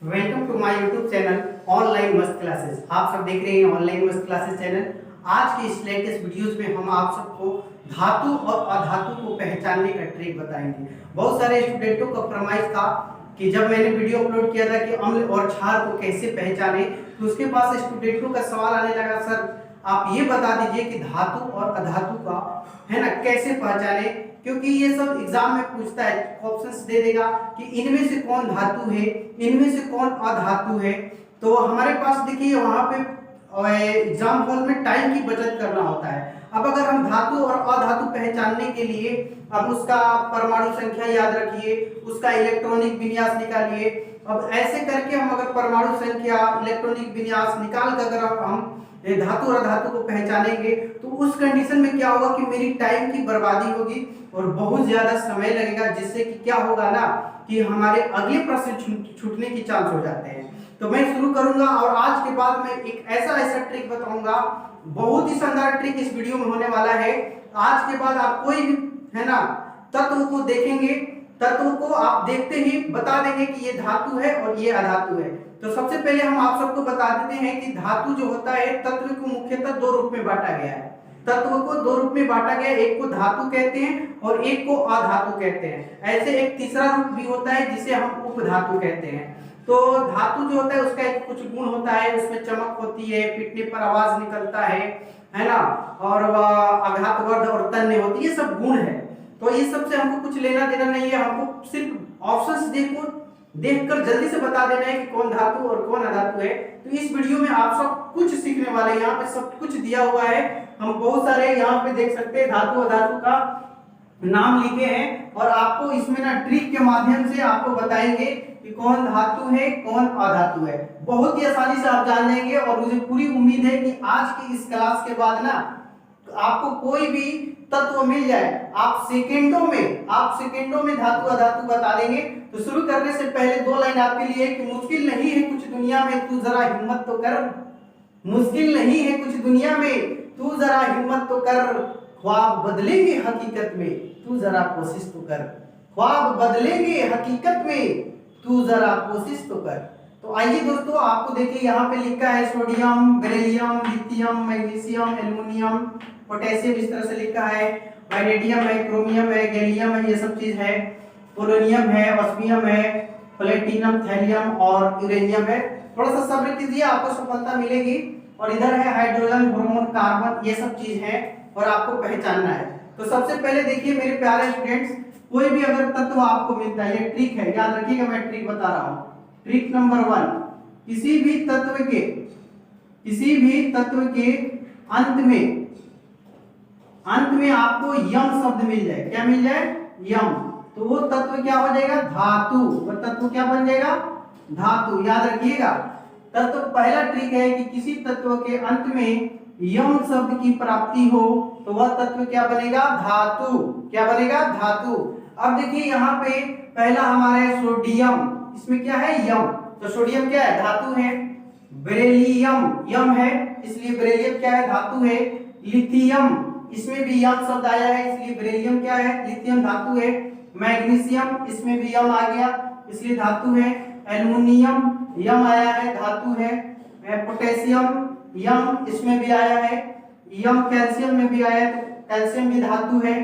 Welcome to my YouTube channel online मस्त classes. आप सब देख रहे हैं ऑनलाइन मस्त क्लासेस चैनल। आज के इस लेटेस्ट वीडियोस में हम आप सबको धातु और अधातु को पहचानने का ट्रिक बताएंगे। बहुत सारे स्टूडेंटों का फरमाइश था कि जब मैंने वीडियो अपलोड किया था कि अम्ल और क्षार को कैसे पहचाने, तो उसके पास स्टूडेंटों का सवाल आने लगा, सर आप ये बता दीजिए कि धातु और अधातु का है ना कैसे पहचाने, क्योंकि ये सब एग्जाम में पूछता है, ऑप्शंस दे देगा कि इनमें से कौन धातु है, इनमें से कौन अधातु है। तो हमारे पास देखिए वहां पे एग्जाम हॉल में टाइम की बचत करना होता है। अब अगर हम धातु और अधातु पहचानने के लिए अब उसका परमाणु संख्या याद रखिए, उसका इलेक्ट्रॉनिक विन्यास निकालिए। अब ऐसे करके हम अगर परमाणु संख्या, इलेक्ट्रॉनिक विन्यास निकाल कर अगर हम धातु और अधातु को पहचानेंगे तो उस कंडीशन में क्या होगा कि मेरी टाइम की बर्बादी होगी और बहुत ज्यादा समय लगेगा, जिससे कि क्या होगा ना कि हमारे अगले प्रश्न छूटने की चांस हो जाते हैं। तो मैं शुरू करूंगा और आज के बाद मैं एक ऐसा ट्रिक बताऊंगा, बहुत ही शानदार ट्रिक इस वीडियो में होने वाला है। आज के बाद आप कोई भी है ना तत्व को देखेंगे, तत्व को आप देखते ही बता देंगे कि ये धातु है और ये अधातु है। तो सबसे पहले हम आप सबको बता देते हैं कि धातु जो होता है, तत्व को मुख्यतः दो रूप में बांटा गया है। तत्व को दो रूप में बांटा गया है, एक को धातु कहते हैं और एक को अधातु कहते हैं। ऐसे एक तीसरा रूप भी होता है जिसे हम उपधातु कहते हैं। तो धातु जो होता है उसका एक कुछ गुण होता है, उसमें चमक होती है, पिटने पर आवाज निकलता है ना, और आघातवर्ध और तन्य होती है, ये सब गुण है। तो ये सबसे हमको कुछ लेना देना नहीं है, हमको सिर्फ ऑप्शंस देखकर जल्दी से बता देना है कि कौन धातु और कौन अधातु है। तो इस वीडियो में आप सब कुछ सीखने वाले हैं, यहाँ पे सब कुछ दिया हुआ है। हम बहुत सारे यहाँ पे देख सकते हैं धातु अधातु का नाम लिखे हैं और आपको इसमें ना ट्रिक के माध्यम से आपको बताएंगे कि कौन धातु है कौन अधातु है। बहुत ही आसानी से आप जान जाएंगे और मुझे पूरी उम्मीद है कि आज की इस क्लास के बाद ना आपको कोई भी तत्व मिल जाए, आप सेकेंडों में धातु अधातु बता देंगे। तो शुरू करने से पहले दो लाइन आपके लिए कि मुश्किल नहीं है कुछ दुनिया में, तू जरा हिम्मत तो कर। मुश्किल नहीं है कुछ दुनिया में, तू जरा हिम्मत तो कर। ख्वाब बदलेंगे हकीकत में, तू जरा कोशिश तो कर। ख्वाब बदलेंगे हकीकत में, तू जरा कोशिश तो कर। तो आइए दोस्तों, आपको देखिए यहाँ पे लिखा है sodium, beryllium, lithium, magnesium, aluminium, potassium, इस तरह से लिखा है। वाइनेडियम है, क्रोमियम है, गैलियम है, ये सब चीज है। पोलोनियम है, ऑस्मियम है, प्लेटिनम, थैलियम और यूरेनियम है। थोड़ा सा सब्र कीजिए, आपको सफलता मिलेगी। और इधर है हाइड्रोजन, ब्रोमोन, कार्बन, ये सब चीज है और आपको पहचानना है। तो सबसे पहले देखिए मेरे प्यारे स्टूडेंट्स, कोई भी अगर तत्व आपको मिलता है, ये ट्रिक है, याद रखिएगा, मैं ट्रिक बता रहा हूँ। ट्रिक नंबर 1, किसी भी तत्व के अंत में आपको यम शब्द मिल जाए। क्या मिल जाए? यम। तो वो तत्व क्या हो जाएगा? धातु। वो तत्व क्या बन जाएगा? धातु। याद रखिएगा। तत्व पहला ट्रिक है कि किसी तत्व के अंत में यम शब्द की प्राप्ति हो तो वह तत्व क्या बनेगा? धातु। क्या बनेगा? धातु। अब देखिए यहाँ पे पहला हमारा है सोडियम, इसमें क्या है? यम। तो सोडियम क्या है? धातु है। बेरिलियम यम है, इसलिए बेरिलियम क्या है? धातु है। लिथियम, इसमें भी यम शब्द आया है, इसलिए बेरिलियम क्या है? लिथियम धातु है। मैग्नीशियम, इसमें भी यम आ गया, इसलिए धातु है। एल्युमिनियम यम आया है, धातु है। पोटेशियम यम, इसमें भी आया है। यम कैल्शियम में भी आया है, तो कैल्शियम भी धातु है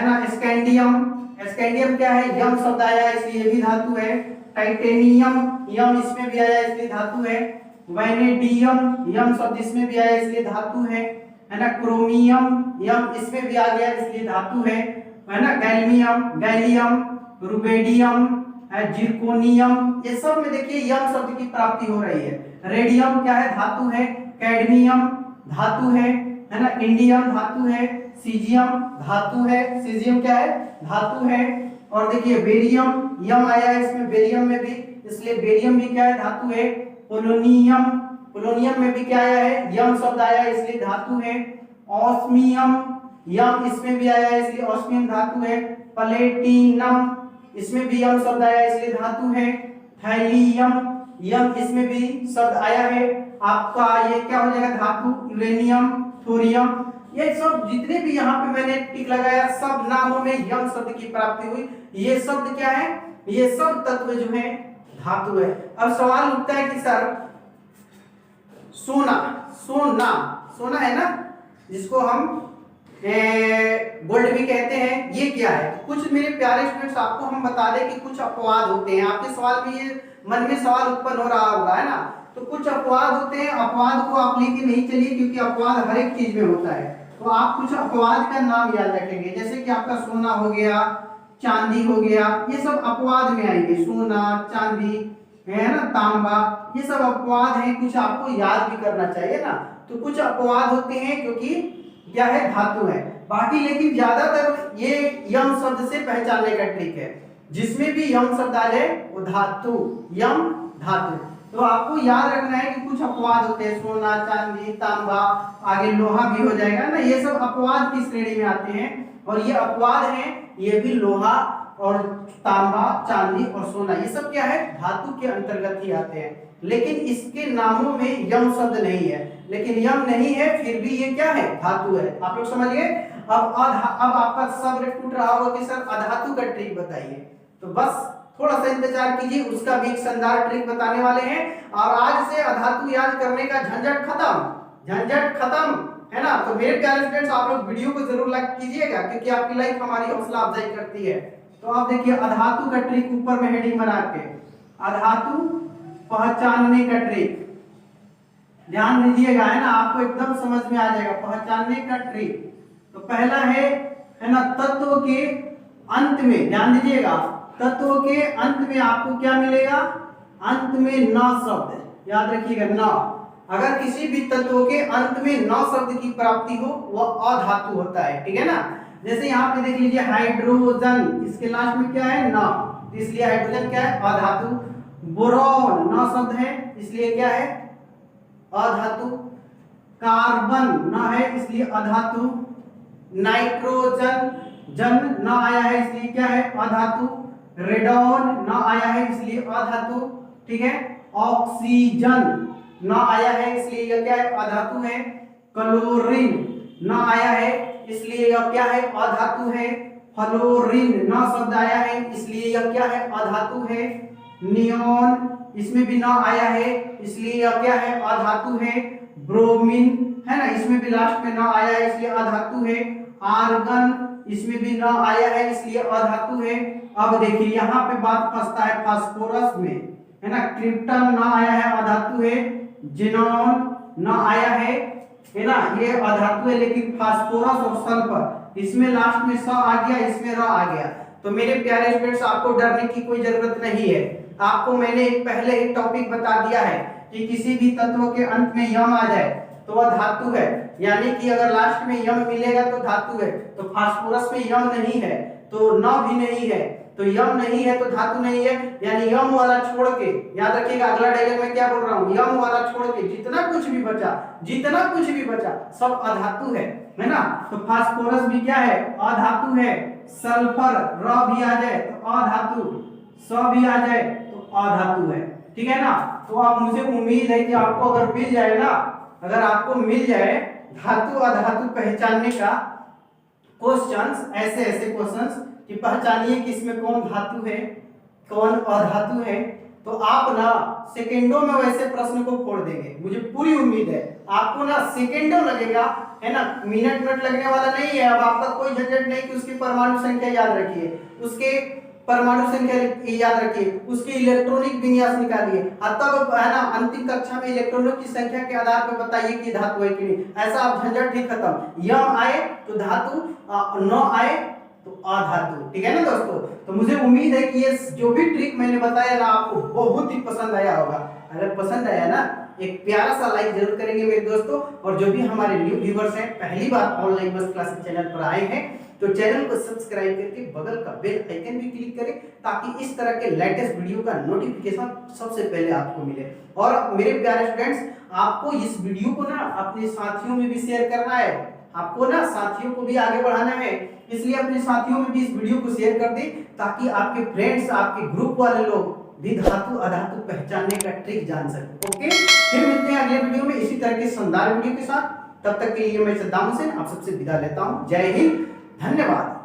ना। स्कैंडियम क्या है? यम शब्द आया है, इसलिए भी धातु है। टाइटेनियम यम, इसमें भी आया है, इसलिए धातु है। वैनेडियम यम शब्द इसमें भी आया है, इसलिए धातु है ना। क्रोमियम यम, इसमें भी आ गया, इसलिए धातु है ना। गैलियम, रुबेडियम, जिरकोनियम, ये सब में देखिए यम शब्द की प्राप्ति हो रही है। रेडियम क्या है? धातु है। कैडमियम धातु है ना। इंडियम धातु है। सीजियम धातु है। सीजियम क्या है? धातु है। और देखिए बेरियम यम आया है, इसमें बेरियम में भी, इसलिए बेरियम भी क्या है? धातु है। पोलोनियम में भी क्या आया है? यम शब्द आया है, इसलिए धातु है। ऑस्मियम यम, इसमें भी आया है, इसलिए ऑस्मियम धातु है। प्लेटिनम, इसमें भी यम शब्द आया है, इसलिए धातु है। थैलियम यम, इसमें भी शब्द आया है, आपका ये क्या हो जाएगा? धातु। यूरेनियम, थोरियम, ये सब जितने भी यहाँ पे मैंने टिक लगाया, सब नामों में यम शब्द की प्राप्ति हुई। ये शब्द क्या है? ये सब तत्व जो है धातु है। अब सवाल उठता है कि सर सोना, सोना सोना है ना, जिसको हम गोल्ड भी कहते हैं, ये क्या है? कुछ मेरे प्यारे स्टूडेंट्स आपको हम बता दें कि कुछ अपवाद होते हैं। आपके सवाल में ये मन में सवाल उत्पन्न हो रहा होगा, है ना? तो कुछ अपवाद होते हैं, अपवाद को आप लेके नहीं चलिए, क्योंकि अपवाद हर एक चीज में होता है। तो आप कुछ अपवाद का नाम याद रखेंगे, जैसे कि आपका सोना हो गया, चांदी हो गया, ये सब अपवाद में आएंगे। सोना, चांदी है ना, तांबा, ये सब अपवाद हैं, कुछ आपको याद भी करना चाहिए ना। तो कुछ अपवाद होते हैं क्योंकि क्या है, धातु है। बाकी लेकिन ज्यादातर ये यम शब्द से पहचानने का ट्रिक है, जिसमें भी यम शब्द आ जाए वो धातु, यम धातु। तो आपको याद रखना है कि कुछ अपवाद होते हैं, सोना, चांदी, तांबा, आगे लोहा भी हो जाएगा ना, ये सब अपवाद की श्रेणी में आते हैं। और ये अपवाद हैं, ये भी लोहा और तांबा, चांदी और सोना, ये सब क्या है, धातु के अंतर्गत ही आते हैं। लेकिन इसके नामों में यम शब्द नहीं है, लेकिन यम नहीं है फिर भी ये क्या है, धातु है। आप लोग समझ गए? अब आपका सब्र टूट रहा होगा कि सर अधातु का ट्रिक बताइए। तो बस थोड़ा सा इंतजार कीजिए, उसका भी एक शानदार ट्रिक बताने वाले हैं। और आज से अधातु याद करने का झंझट खत्म, झंझट खत्म, है ना? तो मेरे प्यारे स्टूडेंट्स, आप लोग वीडियो को जरूर लाइक कीजिएगा, क्योंकि आपकी लाइक हमारी हौसला अफजाई करती है। तो आप देखिए अधातु का ट्रिक ऊपर में हेडिंग बना के, अधातु पहचानने का ट्रिक, ध्यान दीजिएगा, है ना? आपको एकदम समझ में आ जाएगा पहचानने का ट्रिक। तो पहला है ना, तत्व के अंत में, ध्यान दीजिएगा, तत्व के अंत में आपको क्या मिलेगा, अंत में न शब्द, याद रखिएगा न। अगर किसी भी तत्व के अंत में न शब्द की प्राप्ति हो वह अधातु होता है, ठीक है ना? जैसे यहाँ पे देख लीजिए हाइड्रोजन, इसके लास्ट में क्या है, न, तो इसलिए हाइड्रोजन क्या है, अधातु। बोरॉन न शब्द है, इसलिए क्या है, अधातु। कार्बन न है, इसलिए अधातु। नाइट्रोजन, जन न आया है, इसलिए क्या है, अधातु। रेडॉन न आया है, इसलिए अधातु, ठीक है। ऑक्सीजन न आया है, इसलिए यह क्या है, अधातु है। क्लोरीन न आया है, इसलिए यह क्या है, अधातु है। फ्लोरीन न शब्द आया है, इसलिए यह क्या है, अधातु है। नियॉन, इसमें भी न आया है, इसलिए यह क्या है, अधातु है। ब्रोमीन, है ना, इसमें भी लास्ट में न आया है, इसलिए अधातु है। आर्गन, इसमें भी न आया है, इसलिए अधातु है। अब देखिए यहाँ पे बात फंसता है फास्फोरस में, है ना, क्रिप्टन न आया है, अधातु है। जिनॉन न आया है ना, ये अधातु है। लेकिन फास्फोरस और सल्फर, इसमें लास्ट में स आ गया, इसमें र आ गया। तो मेरे प्यारे स्टूडेंट्स, आपको डरने की कोई जरूरत नहीं है। आपको मैंने पहले एक टॉपिक बता दिया है कि किसी भी तत्व के अंत में यम आ जाए तो वह धातु है, यानी कि अगर लास्ट में यम मिलेगा तो धातु है। तो फास्फोरस में यम नहीं है तो न भी नहीं है, तो यम नहीं है तो धातु नहीं है, यानी यम वाला छोड़ के, याद रखिएगा अगला डायलॉग में क्या बोल रहा हूं, यम वाला छोड़ के जितना कुछ भी बचा, जितना कुछ भी बचा सब अधातु है ना। तो फास्फोरस भी क्या है, अधातु है। सल्फर र भी आ जाए तो अधातु, स भी आ जाए तो अधातु है, ठीक है ना। तो आप, मुझे उम्मीद है कि आपको अगर मिल जाए ना, अगर आपको मिल जाए धातु अधातु पहचानने का क्वेश्चंस, ऐसे ऐसे क्वेश्चंस कि पहचानिए कि इसमें कौन धातु है कौन अधातु है, तो आप ना सेकेंडों में वैसे प्रश्न को फोड़ देंगे, मुझे पूरी उम्मीद है। आपको ना सेकेंडों लगेगा, है ना, मिनट लगने वाला नहीं है। अब आपका कोई झंझट नहीं कि उसकी परमाणु संख्या याद रखिए, उसके परमाणु संख्या याद रखिए, उसकी इलेक्ट्रॉनिक विन्यास निकालिए, तब है ना अंतिम कक्षा में इलेक्ट्रॉनों की संख्या के आधार पर बताइए कि धातु है कि नहीं। ऐसा आप झंझट ही खत्म। यम आए तो धातु, न आए तो अधातु, ठीक है ना दोस्तों। तो मुझे उम्मीद है कि ये जो भी ट्रिक मैंने बताया ना आपको बहुत ही पसंद आया होगा। अगर पसंद आया ना, एक प्यारा सा लाइक जरूर करेंगे मेरे दोस्तों। और जो भी हमारे न्यू व्यूअर्स हैं, पहली बार ऑनलाइन मस्त क्लासेस चैनल पर आए हैं, तो चैनल को सब्सक्राइब करके बगल का बेल आइकन भी क्लिक करें, ताकि इस तरह के लेटेस्ट वीडियो का नोटिफिकेशन सबसे पहले आपको मिले। और मेरे प्यारे स्टूडेंट्स, आपको इस वीडियो को ना अपने साथियों में भी शेयर करना है, आपको ना साथियों को भी आगे बढ़ाना है, इसलिए अपने साथियों में भी इस वीडियो को शेयर कर दें, ताकि आपके फ्रेंड्स, आपके ग्रुप वाले लोग भी धातु अधातु पहचानने का ट्रिक जान सके। ओके, फिर मिलते हैं अगले वीडियो में इसी तरह के शानदार वीडियो के साथ। तब तक के लिए मैं सद्दाम हुसैन आप सबसे विदा लेता हूं। जय हिंद, धन्यवाद।